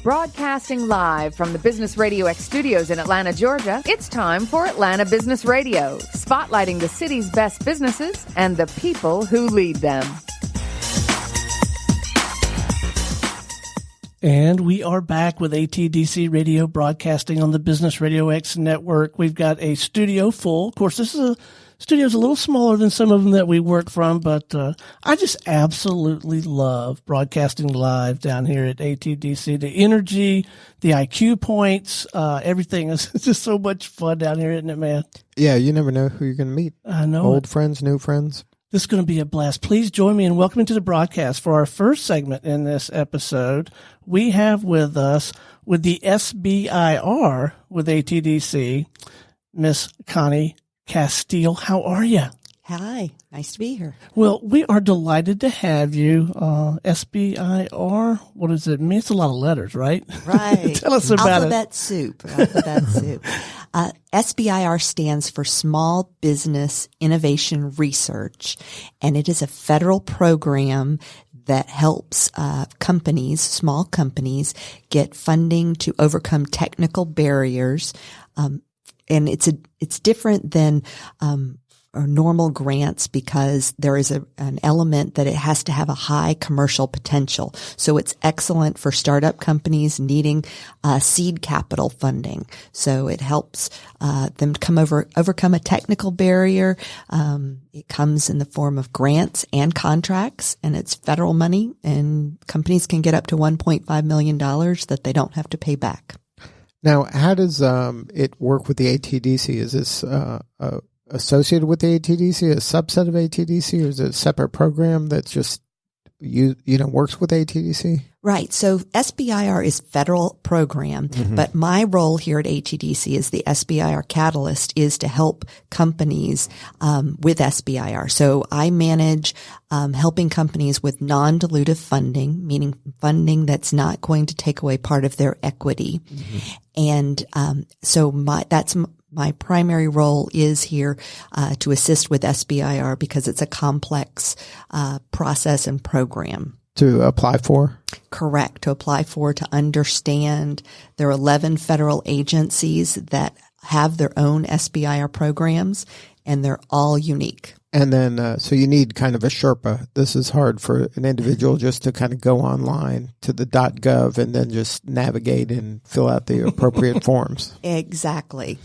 Broadcasting live from the Business Radio X studios in Atlanta, Georgia, it's time for Atlanta Business Radio, spotlighting the city's best businesses and the people who lead them. And we are back with ATDC Radio, broadcasting on the Business Radio X network. We've got a studio full. Of course, studio's a little smaller than some of them that we work from, but I just absolutely love broadcasting live down here at ATDC. The energy, the IQ points, everything is just so much fun down here, isn't it, man? Yeah, you never know who you're going to meet. I know. Old friends, new friends. This is going to be a blast. Please join me in welcoming to the broadcast for our first segment in this episode. We have with us, with the SBIR with ATDC, Miss Connie Casteel. How are you? Hi, nice to be here. Well, we are delighted to have you. SBIR, what does it mean? It's a lot of letters, right? Right. Tell us about Alphabet soup. SBIR stands for Small Business Innovation Research, and it is a federal program that helps companies, small companies, get funding to overcome technical barriers. And it's different than or normal grants because there is an element that it has to have a high commercial potential. So it's excellent for startup companies needing seed capital funding. So it helps them overcome a technical barrier. It comes in the form of grants and contracts, and it's federal money, and companies can get up to $1.5 million that they don't have to pay back. Now, how does it work with the ATDC? Is this associated with the ATDC, a subset of ATDC, or is it a separate program that's just works with ATDC? Right. So SBIR is federal program, but my role here at ATDC as the SBIR Catalyst is to help companies with SBIR. So I manage helping companies with non-dilutive funding, meaning funding that's not going to take away part of their equity. And so my primary role is here to assist with SBIR because it's a complex process and program. To apply for? Correct. To apply for, to understand. There are 11 federal agencies that have their own SBIR programs, and they're all unique. And then, so you need kind of a Sherpa. This is hard for an individual just to kind of go online to the .gov and then just navigate and fill out the appropriate forms. Exactly.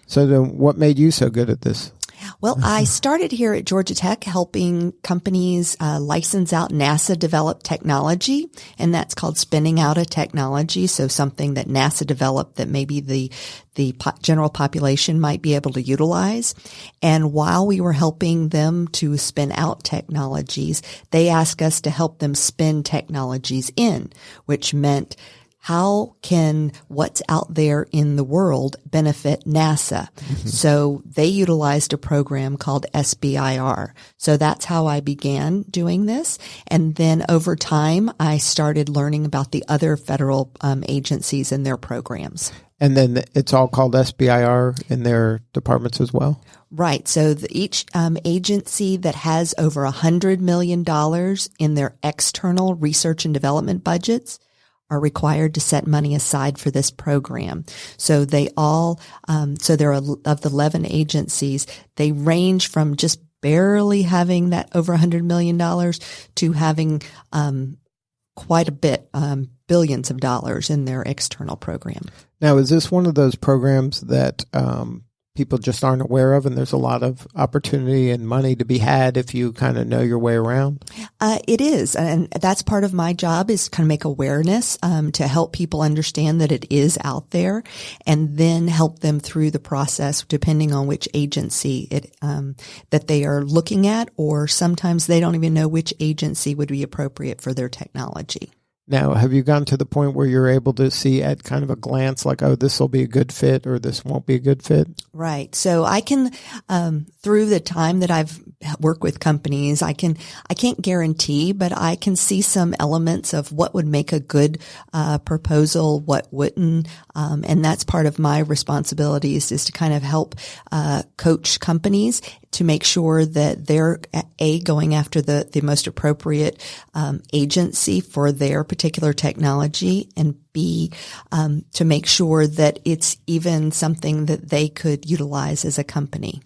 So then what made you so good at this? Well, I started here at Georgia Tech helping companies license out NASA-developed technology, and that's called spinning out a technology, so something that NASA developed that maybe the general population might be able to utilize. And while we were helping them to spin out technologies, they asked us to help them spin technologies in, which meant how can what's out there in the world benefit NASA? So they utilized a program called SBIR. So that's how I began doing this. And then over time, I started learning about the other federal agencies and their programs. And then it's all called SBIR in their departments as well? Right. So each agency that has over $100 million in their external research and development budgets are required to set money aside for this program. So they all, so there are of the 11 agencies, they range from just barely having that over $100 million to having, quite a bit, billions of dollars in their external program. Now, is this one of those programs that, people just aren't aware of, and there's a lot of opportunity and money to be had if you kind of know your way around? It is. And that's part of my job is kind of make awareness, to help people understand that it is out there and then help them through the process depending on which agency that they are looking at, or sometimes they don't even know which agency would be appropriate for their technology. Now, have you gotten to the point where you're able to see at kind of a glance like, oh, this will be a good fit or this won't be a good fit? Right. So I can, through the time that I've worked with companies, I can't guarantee, but I can see some elements of what would make a good proposal, what wouldn't. And that's part of my responsibilities is to kind of help coach companies to make sure that they're going after the most appropriate agency for their particular technology, and B, to make sure that it's even something that they could utilize as a company.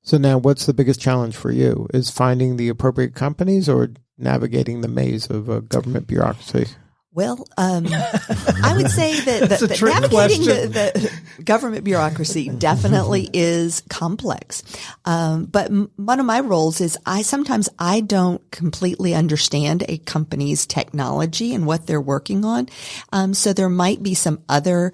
So now what's the biggest challenge for you? Is finding the appropriate companies or navigating the maze of government bureaucracy? Well, I would say that navigating the government bureaucracy definitely is complex. But one of my roles is sometimes I don't completely understand a company's technology and what they're working on. So there might be some other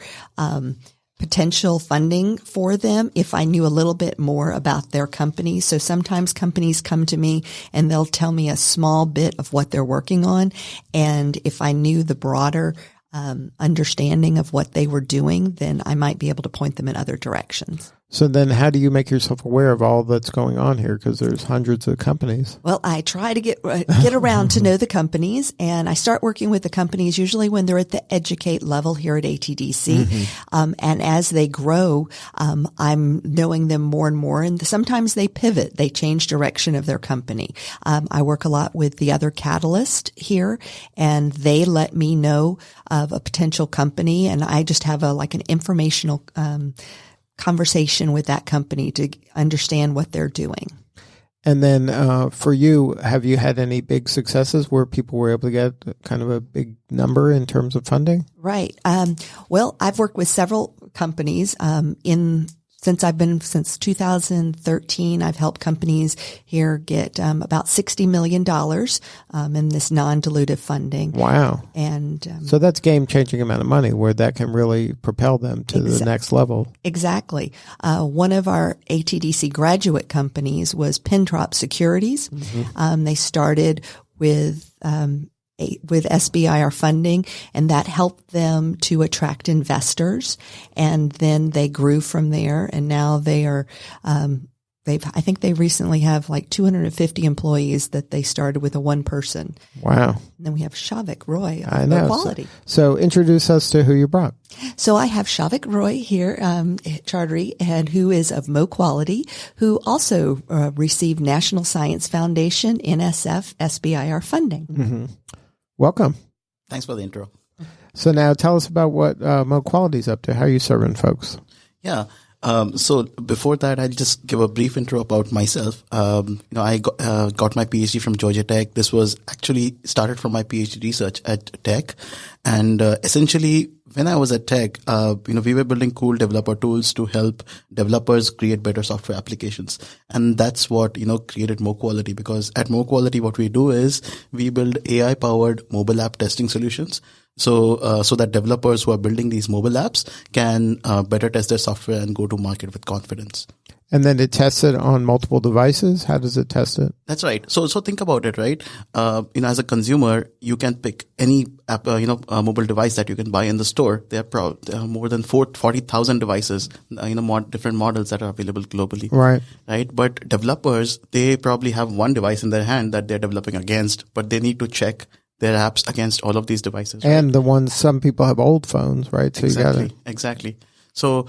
potential funding for them if I knew a little bit more about their company. So sometimes companies come to me and they'll tell me a small bit of what they're working on. And if I knew the broader understanding of what they were doing, then I might be able to point them in other directions. So then how do you make yourself aware of all that's going on here? Because there's hundreds of companies. Well, I try to get around to know the companies, and I start working with the companies usually when they're at the educate level here at ATDC. Mm-hmm. And as they grow, I'm knowing them more and more, and sometimes they pivot. They change direction of their company. I work a lot with the other catalyst here, and they let me know of a potential company, and I just have an informational conversation with that company to understand what they're doing. And then for you, have you had any big successes where people were able to get kind of a big number in terms of funding? Right. Well, I've worked with several companies since 2013. I've helped companies here get about $60 million in this non-dilutive funding. Wow. And so that's game-changing amount of money where that can really propel them to the next level. Exactly. One of our ATDC graduate companies was Pentrop Securities. Mm-hmm. They started with SBIR funding, and that helped them to attract investors. And then they grew from there, and now they are, I think they recently have 250 employees that they started with a one person. Wow. And then we have Shauvik Roy of MoQuality. So introduce us to who you brought. So I have Shauvik Roy here, Choudhary, and who is of MoQuality, who also received National Science Foundation, NSF, SBIR funding. Mm-hmm. Welcome. Thanks for the intro. So now tell us about what MoQuality's up to. How are you serving folks? Yeah. So before that, I'll just give a brief intro about myself. I got my PhD from Georgia Tech. This was actually started from my PhD research at Tech. And essentially, when I was at Tech, we were building cool developer tools to help developers create better software applications. And that's what, created MoQuality, because at MoQuality, what we do is we build AI-powered mobile app testing solutions. So that developers who are building these mobile apps can better test their software and go to market with confidence. And then it tests it on multiple devices. How does it test it? That's right. So think about it, right? As a consumer, you can pick any app, a mobile device that you can buy in the store. There are more than 40,000 devices, different models that are available globally. Right. Right. But developers, they probably have one device in their hand that they're developing against, but they need to check their apps against all of these devices. Right? And the ones, some people have old phones, right? So Exactly. So,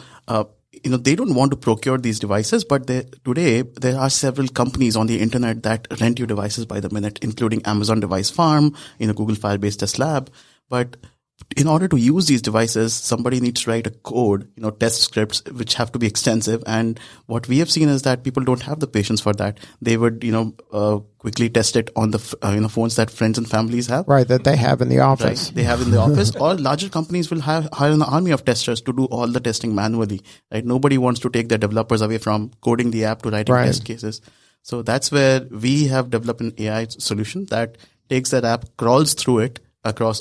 they don't want to procure these devices, but today there are several companies on the internet that rent you devices by the minute, including Amazon Device Farm, Google Firebase Test Lab. But in order to use these devices, somebody needs to write a code, test scripts, which have to be extensive. And what we have seen is that people don't have the patience for that. They would, quickly test it on the, phones that friends and families have. Right, that they have in the office. Right, they have in the office. Or larger companies will hire an army of testers to do all the testing manually. Right, nobody wants to take their developers away from coding the app to writing test cases. So that's where we have developed an AI solution that takes that app, crawls through it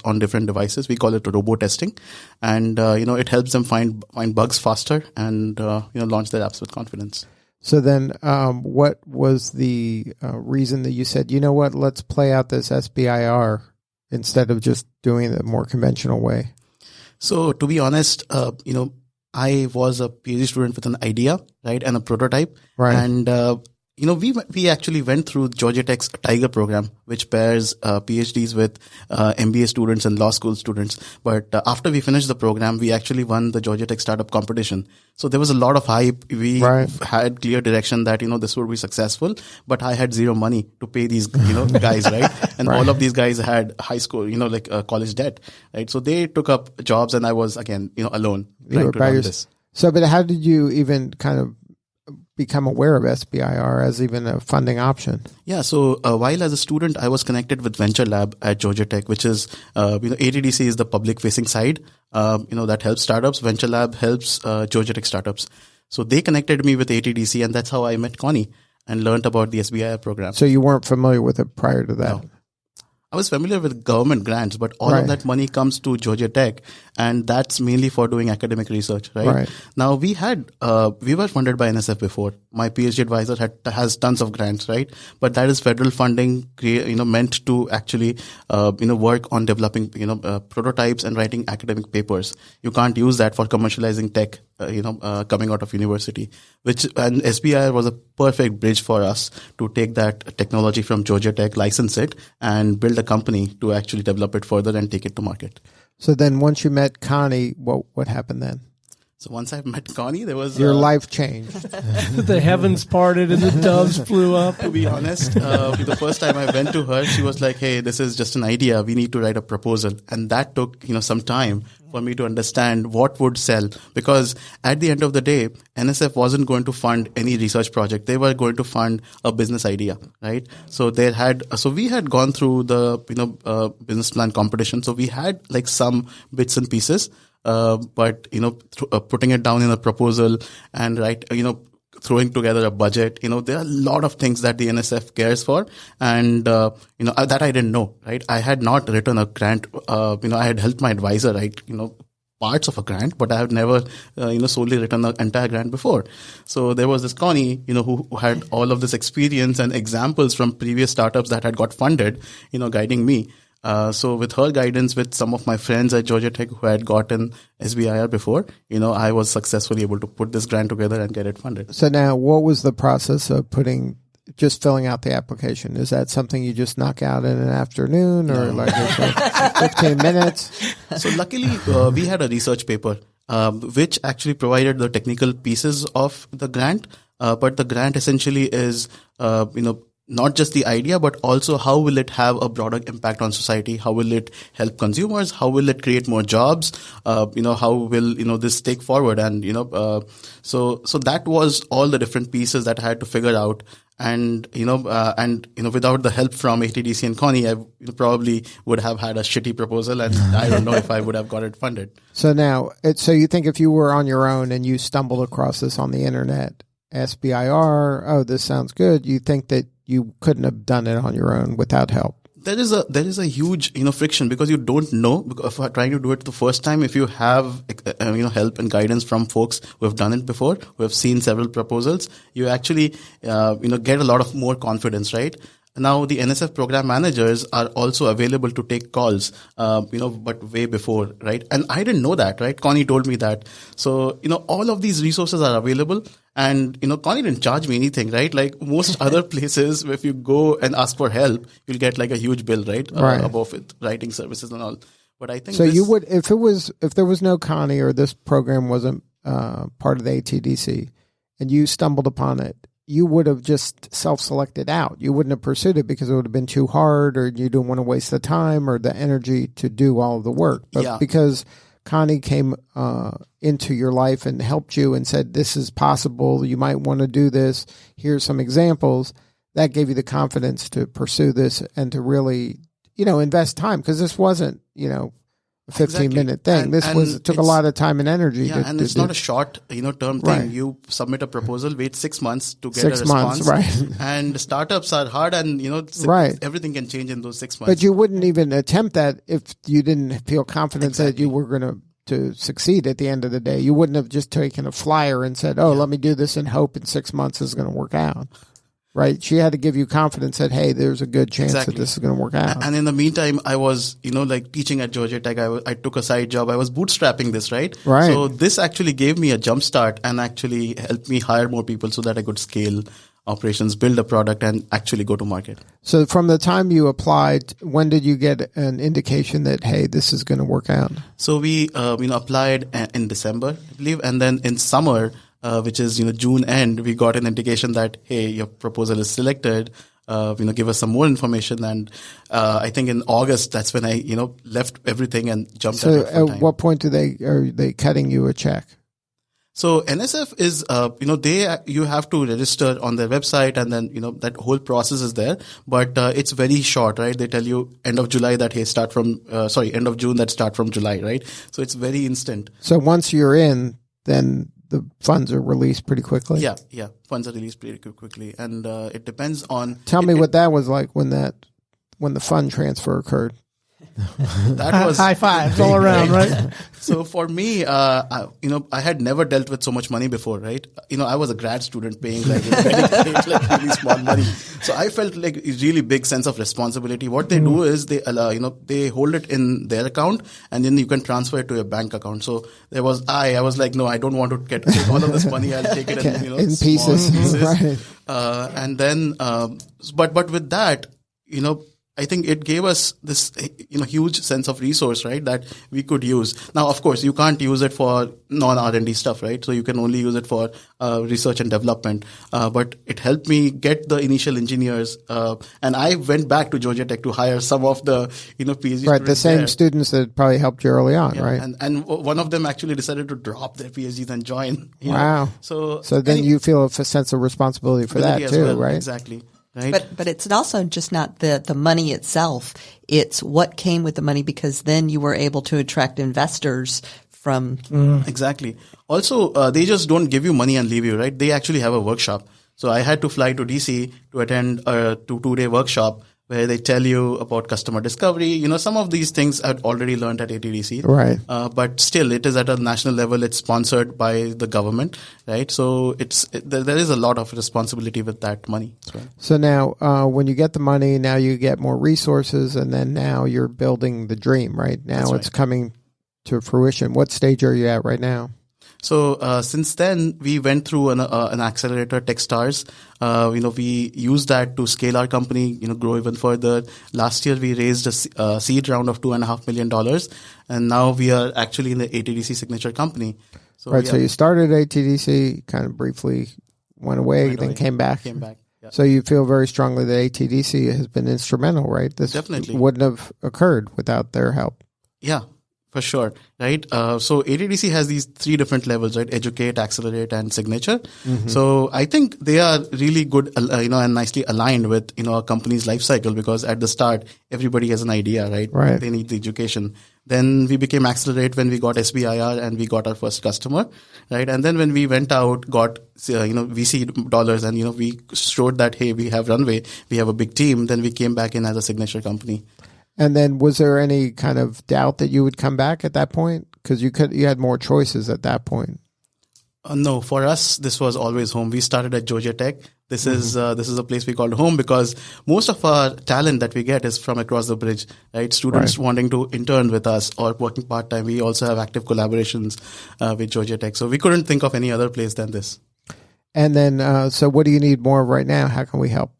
on different devices. We call it robo testing, and it helps them find bugs faster and launch their apps with confidence. So then, what was the reason that you said, you know what, let's play out this SBIR instead of just doing it the more conventional way? So to be honest, I was a PhD student with an idea, right, and a prototype, right, and we actually went through Georgia Tech's Tiger program, which pairs PhDs with MBA students and law school students. But after we finished the program, we actually won the Georgia Tech startup competition. So there was a lot of hype. We had clear direction that, this would be successful, but I had zero money to pay these, guys, right? And all of these guys had high school, college debt, right? So they took up jobs and I was again, alone trying to run this. So, but how did you even kind of become aware of SBIR as even a funding option? Yeah, so while as a student, I was connected with Venture Lab at Georgia Tech, which is, ATDC is the public-facing side, that helps startups. Venture Lab helps Georgia Tech startups. So they connected me with ATDC, and that's how I met Connie and learned about the SBIR program. So you weren't familiar with it prior to that? No. I was familiar with government grants, but all of that money comes to Georgia Tech, and that's mainly for doing academic research, right? Now we were funded by NSF before. My PhD advisor has tons of grants, right? But that is federal funding, meant to actually, work on developing, prototypes and writing academic papers. You can't use that for commercializing tech, coming out of university, and SBIR was a perfect bridge for us to take that technology from Georgia Tech, license it, and build a company to actually develop it further and take it to market. So then once you met Connie, what happened then? So once I met Connie, there was... Your life changed. The heavens parted and the doves flew up. To be honest, the first time I went to her, she was like, hey, this is just an idea. We need to write a proposal. And that took, some time for me to understand what would sell. Because at the end of the day, NSF wasn't going to fund any research project. They were going to fund a business idea, right? So we had gone through the, business plan competition. So we had like some bits and pieces. But putting it down in a proposal and throwing together a budget, there are a lot of things that the NSF cares for, and that I didn't know, right? I had not written a grant. I had helped my advisor write parts of a grant, but I have never solely written an entire grant before. So there was this Connie, who had all of this experience and examples from previous startups that had got funded, guiding me. So with her guidance, with some of my friends at Georgia Tech who had gotten SBIR before, I was successfully able to put this grant together and get it funded. So now what was the process of just filling out the application? Is that something you just knock out in an afternoon or like 15 minutes? So luckily, we had a research paper, which actually provided the technical pieces of the grant. But the grant essentially is, not just the idea, but also how will it have a broader impact on society? How will it help consumers? How will it create more jobs? How will, this take forward? And, so that was all the different pieces that I had to figure out. And, without the help from ATDC and Connie, I probably would have had a shitty proposal, and I don't know if I would have got it funded. So now, so you think if you were on your own and you stumbled across this on the internet, SBIR, oh, this sounds good, you think that you couldn't have done it on your own without help? There is a huge, friction because you don't know, because if trying to do it the first time, if you have, help and guidance from folks who have done it before, who have seen several proposals, you actually, get a lot of more confidence, right? Now, the NSF program managers are also available to take calls, but way before, right? And I didn't know that, right? Connie told me that. So, all of these resources are available. And, Connie didn't charge me anything, right? Like most other places, if you go and ask for help, you'll get like a huge bill, right? Above it, writing services and all. But I think so. You would, if there was no Connie or this program wasn't part of the ATDC, and you stumbled upon it, you would have just self-selected out. You wouldn't have pursued it because it would have been too hard, or you didn't want to waste the time or the energy to do all of the work. But because Connie came into your life and helped you and said, this is possible, you might want to do this, here's some examples, that gave you the confidence to pursue this and to really, invest time, because this wasn't, a 15-minute thing. It took a lot of time and energy. Yeah, and it's not a short, term thing. You submit a proposal, wait 6 months to get a response. 6 months, right. And startups are hard, and, everything can change in those 6 months. But you wouldn't even attempt that if you didn't feel confident that you were going to succeed at the end of the day. You wouldn't have just taken a flyer and said, let me do this and hope in 6 months is going to work out. Right. She had to give you confidence that, hey, there's a good chance that this is going to work out. And in the meantime, I was, teaching at Georgia Tech. I took a side job. I was bootstrapping this, right? Right. So this actually gave me a jump start and actually helped me hire more people so that I could scale operations, build a product, and actually go to market. So from the time you applied, when did you get an indication that, hey, this is going to work out? So we applied in December, I believe, and then in summer, which is June end, we got an indication that, hey, your proposal is selected. Give us some more information. And I think in August, that's when I left everything and jumped. So at what point are they cutting you a check? So NSF is, you have to register on their website, and then, that whole process is there, but it's very short, right? They tell you end of July that, hey, end of June that start from July, right? So it's very instant. So once you're in, then the funds are released pretty quickly? Yeah. Funds are released pretty quickly. And it depends on... Tell me what that was like when the fund transfer occurred. That was high fives all around, right? So for me, I had never dealt with so much money before, right? I was a grad student paying really small money. So I felt like a really big sense of responsibility. What they do is they hold it in their account, and then you can transfer it to your bank account. So I was like, no, I don't want to get all of this money. I'll take it in pieces. Right. And then, but with that, I think it gave us this, huge sense of resource, right, that we could use. Now, of course, you can't use it for non-R&D stuff, right? So you can only use it for research and development. But it helped me get the initial engineers. And I went back to Georgia Tech to hire some of the, PhD right, the same there. Students that probably helped you early on, Yeah, right? And one of them actually decided to drop their PhDs and join. Wow. So then you feel a sense of responsibility for that too, well, right? Exactly. Right. But it's also just not the money itself. It's what came with the money, because then you were able to attract investors from. Exactly. Also, they just don't give you money and leave you, right? They actually have a workshop. So I had to fly to DC to attend a 2-day workshop where they tell you about customer discovery. Some of these things I'd already learned at ATDC. Right. But still, it is at a national level. It's sponsored by the government, right? So there is a lot of responsibility with that money. Right? So now, when you get the money, now you get more resources, and then now you're building the dream, right? Now it's coming to fruition. What stage are you at right now? So since then, we went through an accelerator, Techstars. We used that to scale our company, grow even further. Last year, we raised a seed round of $2.5 million, and now we are actually in the ATDC signature company. So right. So you started ATDC, kind of briefly went away, then came back. Yeah. So you feel very strongly that ATDC has been instrumental, right? This definitely wouldn't have occurred without their help. Yeah. For sure, right? So ATDC has these 3 different levels, right? Educate, Accelerate, and Signature. Mm-hmm. So I think they are really good, and nicely aligned with, a company's life cycle, because at the start, everybody has an idea, right? Right. They need the education. Then we became Accelerate when we got SBIR and we got our first customer, right? And then when we went out, got, VC dollars, and, we showed that, hey, we have runway, we have a big team. Then we came back in as a signature company. And then was there any kind of doubt that you would come back at that point? Because you had more choices at that point. No, for us, this was always home. We started at Georgia Tech. This is a place we called home, because most of our talent that we get is from across the bridge, right? Students wanting to intern with us or working part-time. We also have active collaborations with Georgia Tech. So we couldn't think of any other place than this. And then, so what do you need more of right now? How can we help?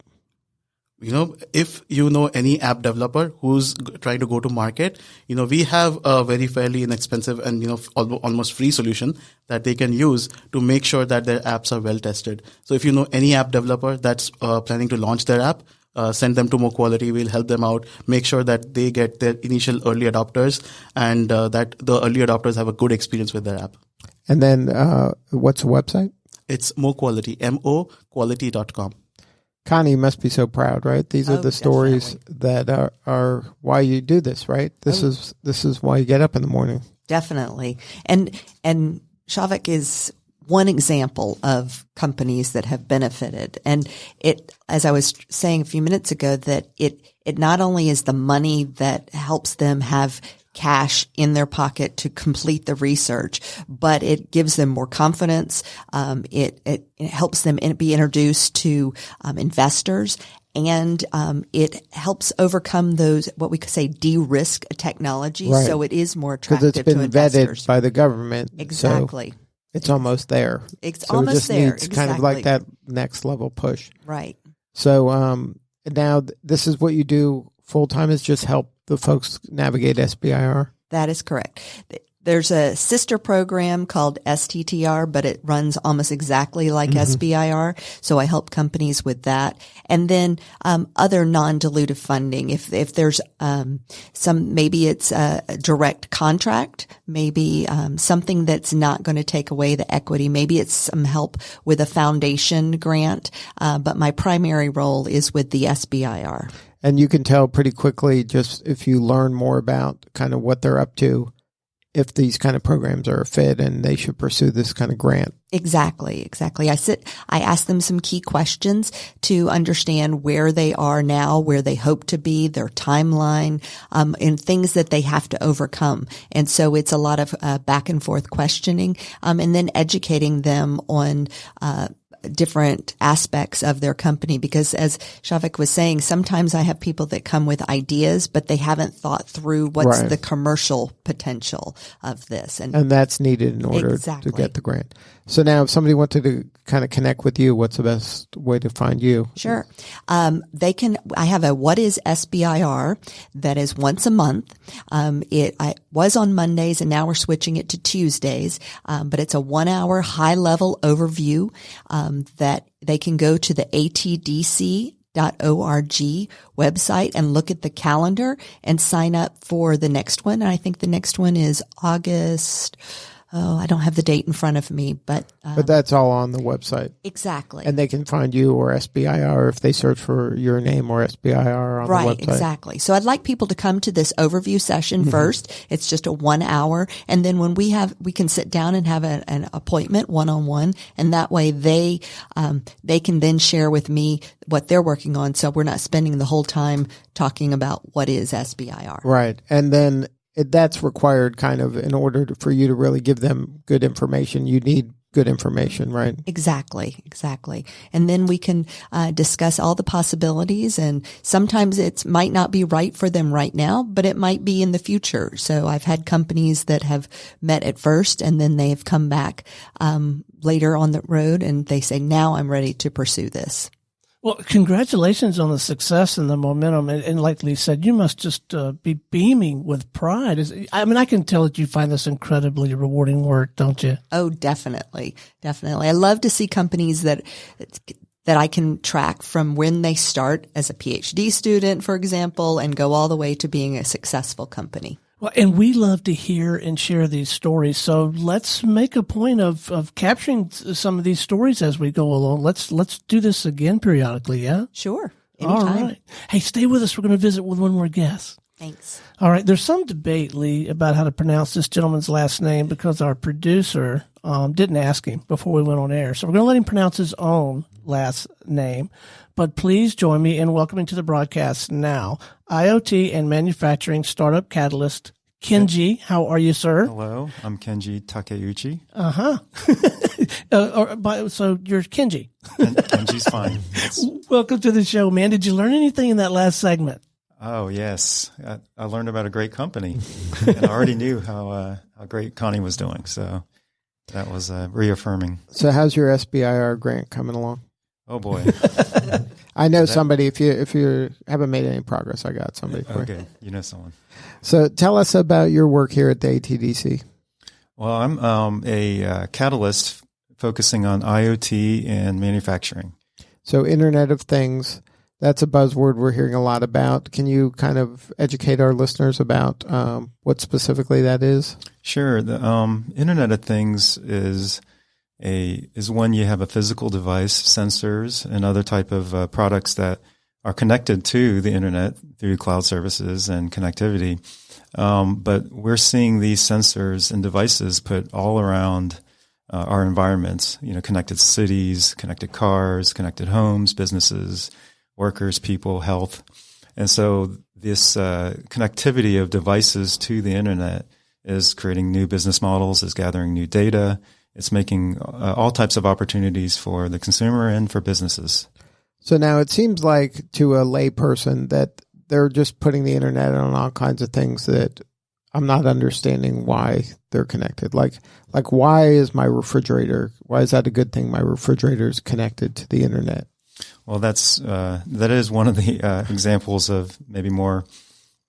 If you know any app developer who's trying to go to market, we have a very fairly inexpensive and, almost free solution that they can use to make sure that their apps are well tested. So if you know any app developer that's planning to launch their app, send them to MoQuality. We'll help them out, make sure that they get their initial early adopters, and that the early adopters have a good experience with their app. And then what's the website? It's MoQuality, MoQuality.com. Connie, you must be so proud, right? These are the stories that are why you do this, right? This is why you get up in the morning. Definitely. And Shauvik is one example of companies that have benefited. And it, as I was saying a few minutes ago, that it not only is the money that helps them have cash in their pocket to complete the research, but it gives them more confidence. It helps them be introduced to investors, and it helps overcome those, what we could say, de-risk technology. Right. So it is more attractive to investors. Because it's been vetted by the government. Exactly. It's almost there. It's so almost it just there. needs kind of like that next level push. Right. So now this is what you do full time, is just help the folks navigate SBIR? That is correct. There's a sister program called STTR, but it runs almost exactly like SBIR. So I help companies with that. And then, other non-dilutive funding. If there's, maybe it's a direct contract, maybe, something that's not going to take away the equity. Maybe it's some help with a foundation grant. But my primary role is with the SBIR. And you can tell pretty quickly, just if you learn more about kind of what they're up to, if these kind of programs are a fit and they should pursue this kind of grant. Exactly. I ask them some key questions to understand where they are now, where they hope to be, their timeline, and things that they have to overcome. And so it's a lot of back and forth questioning, and then educating them on different aspects of their company, because as Shauvik was saying, sometimes I have people that come with ideas, but they haven't thought through what's the commercial potential of this. And that's needed in order to get the grant. So now if somebody wanted to kind of connect with you, what's the best way to find you? Sure. I have a What is SBIR that is once a month. I was on Mondays and now we're switching it to Tuesdays. But it's a 1 hour high level overview, that they can go to the ATDC.org website and look at the calendar and sign up for the next one. And I think the next one is August. I don't have the date in front of me, but that's all on the website. Exactly. And they can find you or SBIR if they search for your name or SBIR on the website. Right, exactly. So I'd like people to come to this overview session first. It's just a 1 hour. And then when we can sit down and have an appointment one-on-one. And that way they can then share with me what they're working on. So we're not spending the whole time talking about what is SBIR. Right. And then that's required kind of in order for you to really give them good information. You need good information, right? Exactly. And then we can discuss all the possibilities, and sometimes it might not be right for them right now, but it might be in the future. So I've had companies that have met at first and then they have come back later on the road and they say, now I'm ready to pursue this. Well, congratulations on the success and the momentum. And like Lee said, you must just be beaming with pride. I can tell that you find this incredibly rewarding work, don't you? Oh, definitely. I love to see companies that I can track from when they start as a PhD student, for example, and go all the way to being a successful company. Well, and we love to hear and share these stories. So let's make a point of capturing some of these stories as we go along. Let's do this again periodically, yeah? Sure. Anytime. All right. Hey, stay with us. We're going to visit with one more guest. Thanks. All right. There's some debate, Lee, about how to pronounce this gentleman's last name because our producer didn't ask him before we went on air. So we're going to let him pronounce his own last name. But please join me in welcoming to the broadcast now IoT and manufacturing startup catalyst, Kenji. How are you, sir? Hello, I'm Kenji Takeuchi. So you're Kenji. Kenji's fine. Welcome to the show, man. Did you learn anything in that last segment? Oh, yes. I learned about a great company. And I already knew how great Connie was doing. So that was reaffirming. So how's your SBIR grant coming along? Oh, boy. I know somebody. If you haven't made any progress, I got somebody for you. Okay, you know someone. So tell us about your work here at the ATDC. Well, I'm a catalyst focusing on IoT and manufacturing. So Internet of Things, that's a buzzword we're hearing a lot about. Can you kind of educate our listeners about what specifically that is? Sure. The Internet of Things is when you have a physical device, sensors, and other type of products that are connected to the internet through cloud services and connectivity. But we're seeing these sensors and devices put all around our environments, connected cities, connected cars, connected homes, businesses, workers, people, health. And so this connectivity of devices to the internet is creating new business models, is gathering new data. It's making all types of opportunities for the consumer and for businesses. So now it seems like to a lay person that they're just putting the internet on all kinds of things that I'm not understanding why they're connected. Like why is that a good thing? My refrigerator is connected to the internet. Well, that is one of the examples of maybe more.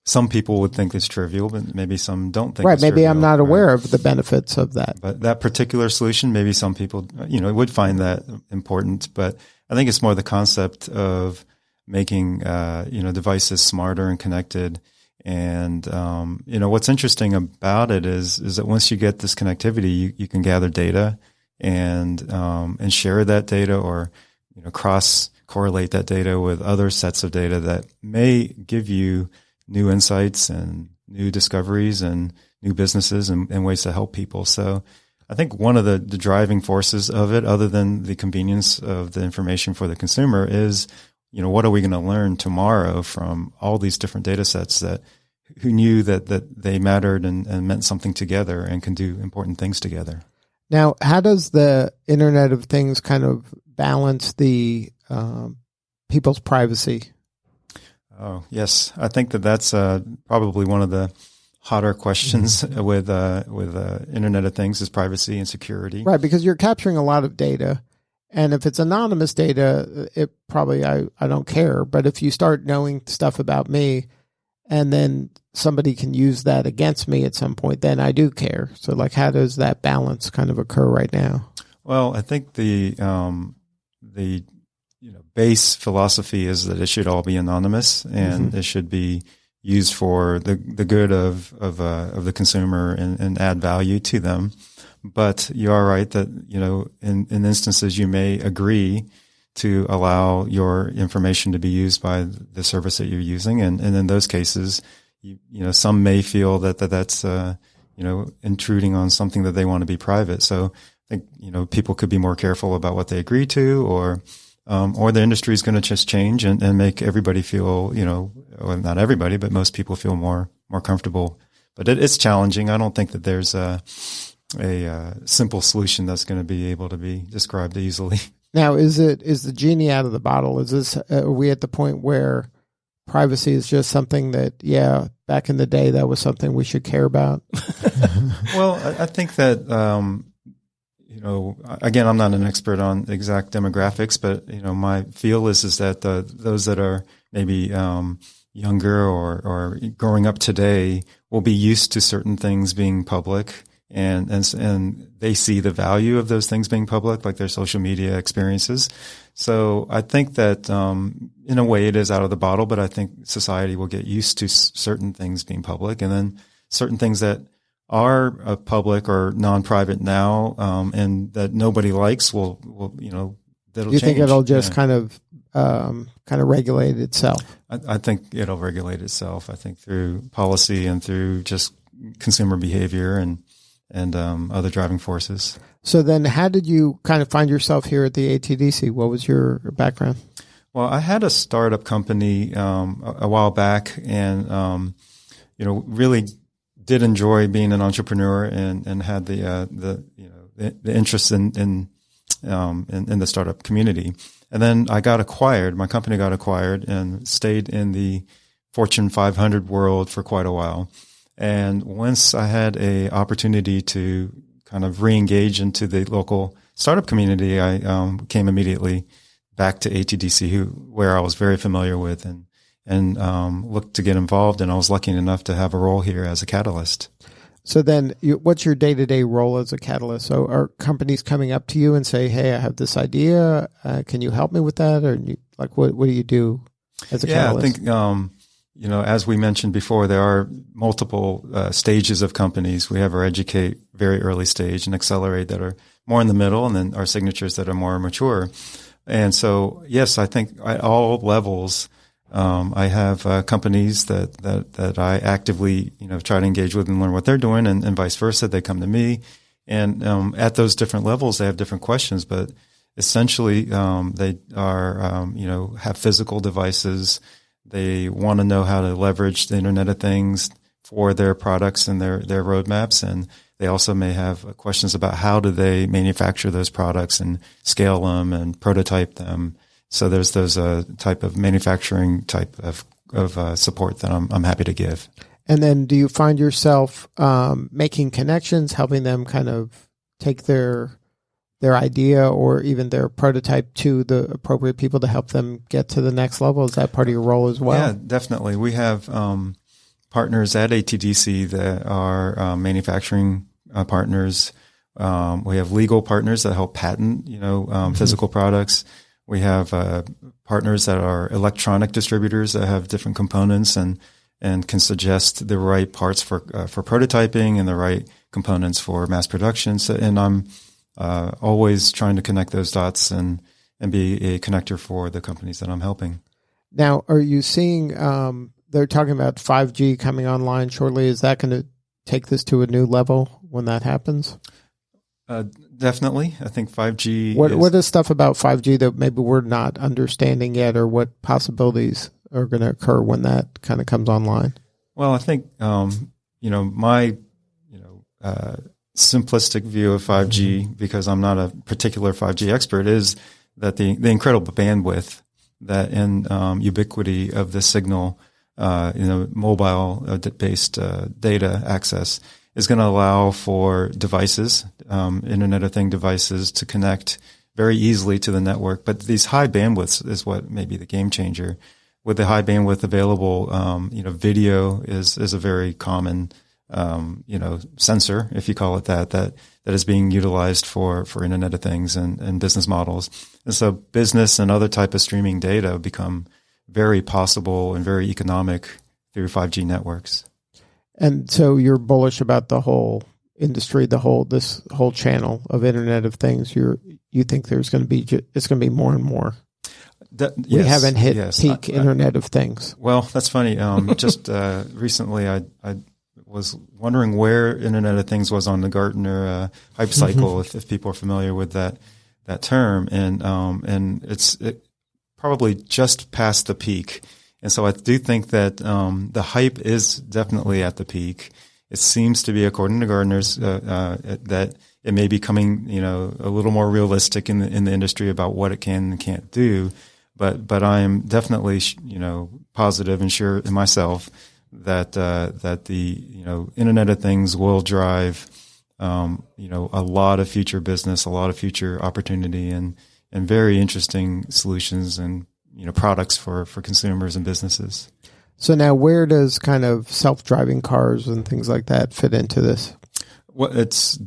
Some people would think it's trivial, but maybe some don't think it's maybe trivial. I'm not aware of the benefits of that. But that particular solution, maybe some people, would find that important. But I think it's more the concept of making, devices smarter and connected. And, what's interesting about it is that once you get this connectivity, you can gather data and share that data or, cross correlate that data with other sets of data that may give you new insights and new discoveries and new businesses and ways to help people. So I think one of the driving forces of it, other than the convenience of the information for the consumer, is, what are we going to learn tomorrow from all these different data sets who knew that they mattered and meant something together and can do important things together. Now, how does the Internet of Things kind of balance the people's privacy? Oh, yes. I think that's probably one of the hotter questions with Internet of Things is privacy and security. Right, because you're capturing a lot of data. And if it's anonymous data, it probably, I don't care. But if you start knowing stuff about me and then somebody can use that against me at some point, then I do care. So how does that balance kind of occur right now? Well, I think the base philosophy is that it should all be anonymous and it should be used for the good of the consumer and add value to them. But you are right that, in instances you may agree to allow your information to be used by the service that you're using. And in those cases, some may feel that's, intruding on something that they want to be private. So I think, people could be more careful about what they agree to, or the industry is going to just change and make everybody feel, well, not everybody, but most people feel more comfortable. But it's challenging. I don't think that there's a simple solution that's going to be able to be described easily. Now, is the genie out of the bottle? Are we at the point where privacy is just something that, back in the day, that was something we should care about? Well, I think that, again, I'm not an expert on exact demographics, but, my feel is that those that are maybe younger or growing up today will be used to certain things being public. And they see the value of those things being public, like their social media experiences. So I think that, in a way it is out of the bottle, but I think society will get used to certain things being public, and then certain things that are public or non-private now, and that nobody likes will that'll you change. Think it'll just kind of regulate itself? I think it'll regulate itself. I think through policy and through just consumer behavior and other driving forces. So then how did you kind of find yourself here at the ATDC? What was your background? Well, I had a startup company a while back and, really did enjoy being an entrepreneur and had the interest in the startup community. And then my company got acquired and stayed in the Fortune 500 world for quite a while. And once I had a opportunity to kind of re-engage into the local startup community, I came immediately back to ATDC, where I was very familiar with, and looked to get involved. And I was lucky enough to have a role here as a catalyst. So then, what's your day-to-day role as a catalyst? So are companies coming up to you and say, "Hey, I have this idea. Can you help me with that?" Or what do you do as a catalyst? I think. As we mentioned before, there are multiple stages of companies. We have our educate very early stage and accelerate that are more in the middle, and then our signatures that are more mature. And so, yes, I think at all levels, I have companies that I actively, try to engage with and learn what they're doing, and vice versa. They come to me, and at those different levels, they have different questions, but essentially, they are, have physical devices. They want to know how to leverage the Internet of Things for their products and their roadmaps. And they also may have questions about how do they manufacture those products and scale them and prototype them. So there's type of manufacturing type of support that I'm happy to give. And then do you find yourself making connections, helping them kind of take their idea or even their prototype to the appropriate people to help them get to the next level? Is that part of your role as well? Yeah, definitely. We have partners at ATDC that are manufacturing partners. We have legal partners that help patent, physical products. We have partners that are electronic distributors that have different components and can suggest the right parts for prototyping and the right components for mass production. So, and I'm always trying to connect those dots and be a connector for the companies that I'm helping. Now, are you seeing, they're talking about 5G coming online shortly. Is that going to take this to a new level when that happens? Definitely. I think 5G. What is stuff about 5G that maybe we're not understanding yet, or what possibilities are going to occur when that kind of comes online? Well, I think, my, simplistic view of 5G, because I'm not a particular 5G expert, is that the incredible bandwidth that and ubiquity of the signal, mobile based data access is going to allow for devices, Internet of Things devices, to connect very easily to the network. But these high bandwidths is what may be the game changer. With the high bandwidth available, video is a very common, sensor, if you call it that is being utilized for Internet of Things and business models. And so business and other type of streaming data become very possible and very economic through 5G networks. And so you're bullish about the whole industry, this whole channel of Internet of Things. You think it's going to be more and more. We haven't hit peak Internet of Things. Well, that's funny. Just recently, I was wondering where Internet of Things was on the Gartner hype cycle, if people are familiar with that term, and it's probably just past the peak. And so I do think that the hype is definitely at the peak. It seems to be, according to Gartner's, that it may be coming, a little more realistic in the industry about what it can and can't do. But I am definitely, positive and sure in myself that the Internet of Things will drive, a lot of future business, a lot of future opportunity, and very interesting solutions and products for consumers and businesses. So now, where does kind of self-driving cars and things like that fit into this? Well, it's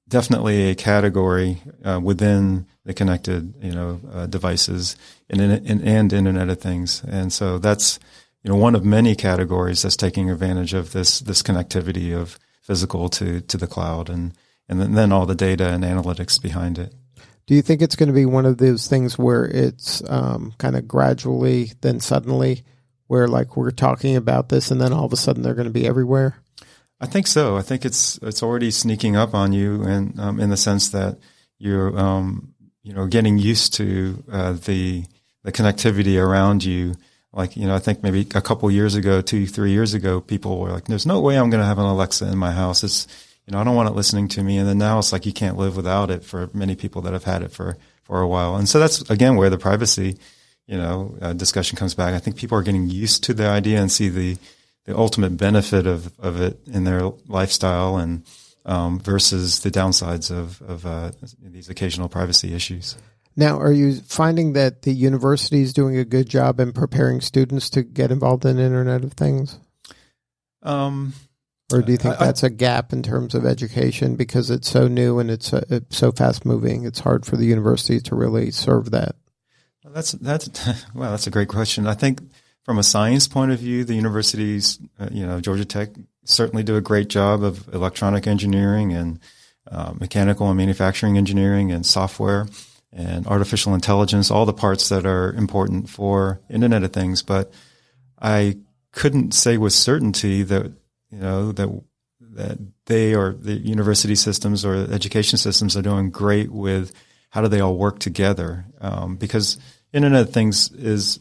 definitely a category within the connected devices and Internet of Things, and so that's one of many categories that's taking advantage of this connectivity of physical to the cloud, and then all the data and analytics behind it. Do you think it's going to be one of those things where it's kind of gradually, then suddenly, where like we're talking about this and then all of a sudden they're going to be everywhere? I think so. I think it's already sneaking up on you, and in the sense that you're getting used to the connectivity around you. Like, I think maybe a couple years ago, 2-3 years ago, people were like, "There's no way I'm going to have an Alexa in my house. It's I don't want it listening to me." And then now it's like you can't live without it for many people that have had it for a while. And so that's, again, where the privacy, discussion comes back. I think people are getting used to the idea and see the ultimate benefit of it in their lifestyle, and versus the downsides of these occasional privacy issues. Now, are you finding that the university is doing a good job in preparing students to get involved in Internet of Things? Or do you think that's a gap in terms of education because it's so new and it's so fast moving? It's hard for the university to really serve that. That's a great question. I think from a science point of view, the universities, Georgia Tech certainly do a great job of electronic engineering and mechanical and manufacturing engineering and software and artificial intelligence, all the parts that are important for Internet of Things. But I couldn't say with certainty that that they or the university systems or education systems are doing great with how do they all work together, because Internet of Things is,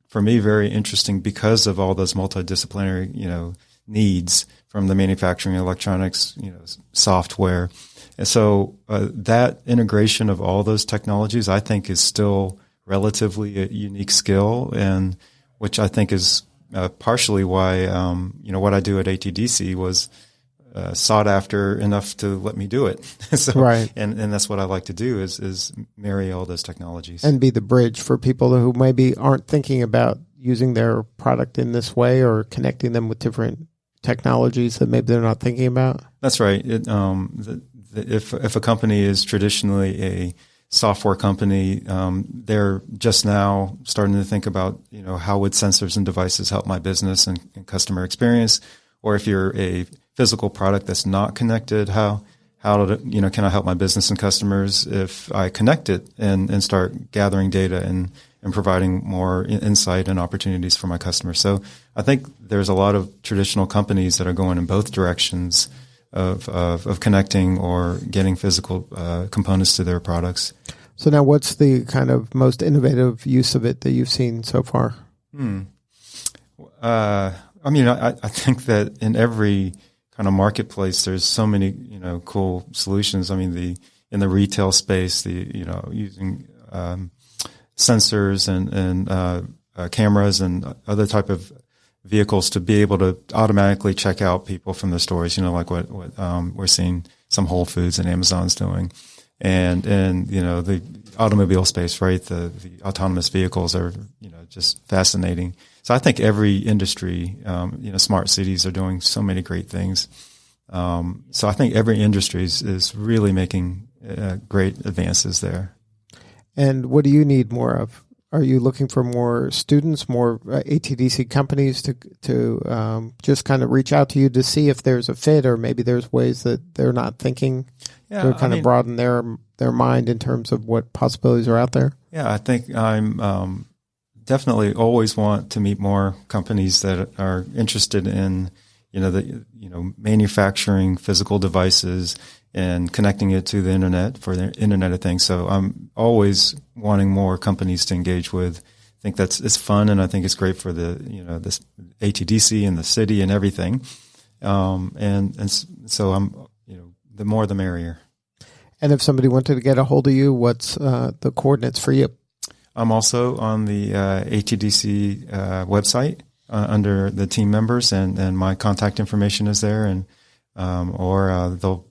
for me, very interesting because of all those multidisciplinary, needs from the manufacturing, electronics, software. And so that integration of all those technologies, I think, is still relatively a unique skill, and which I think is partially why, what I do at ATDC was sought after enough to let me do it. So, right. And that's what I like to do is marry all those technologies. And be the bridge for people who maybe aren't thinking about using their product in this way or connecting them with different technologies that maybe they're not thinking about. That's right. If a company is traditionally a software company, they're just now starting to think about, how would sensors and devices help my business and customer experience? Or if you're a physical product that's not connected, how can I help my business and customers if I connect it and start gathering data and providing more insight and opportunities for my customers? So I think there's a lot of traditional companies that are going in both directions of connecting or getting physical components to their products. So now what's the kind of most innovative use of it that you've seen so far? I think that in every kind of marketplace, there's so many, cool solutions. I mean, in the retail space, using sensors and cameras and other type of vehicles to be able to automatically check out people from the stores, like what we're seeing some Whole Foods and Amazon's doing. And the automobile space, right? The autonomous vehicles are, just fascinating. So I think every industry, smart cities are doing so many great things. So I think every industry is really making great advances there. And what do you need more of? Are you looking for more students, more ATDC companies to just kind of reach out to you to see if there's a fit, or maybe there's ways that they're not thinking to kind of broaden their mind in terms of what possibilities are out there? Yeah, I think I'm definitely always want to meet more companies that are interested in manufacturing physical devices and connecting it to the internet for the Internet of Things. So I'm always wanting more companies to engage with. I think it's fun, and I think it's great for this ATDC and the city and everything. And so I'm, the more the merrier. And if somebody wanted to get a hold of you, what's the coordinates for you? I'm also on the ATDC website under the team members, and my contact information is there, and or they'll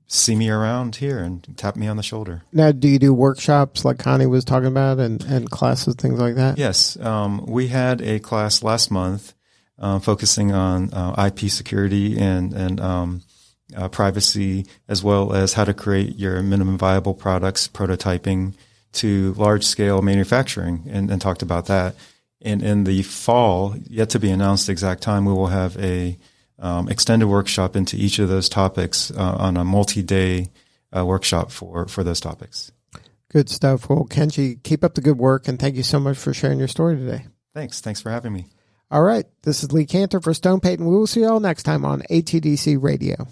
see me around here and tap me on the shoulder. Now, do you do workshops like Connie was talking about and classes, things like that? Yes. We had a class last month focusing on IP security and privacy, as well as how to create your minimum viable products, prototyping to large-scale manufacturing, and talked about that. And in the fall, yet to be announced the exact time, we will have a extended workshop into each of those topics on a multi-day workshop for those topics. Good stuff. Well, Kenji, keep up the good work, and thank you so much for sharing your story today. Thanks for having me. All right. This is Lee Cantor for Stone Payton. We will see you all next time on ATDC Radio.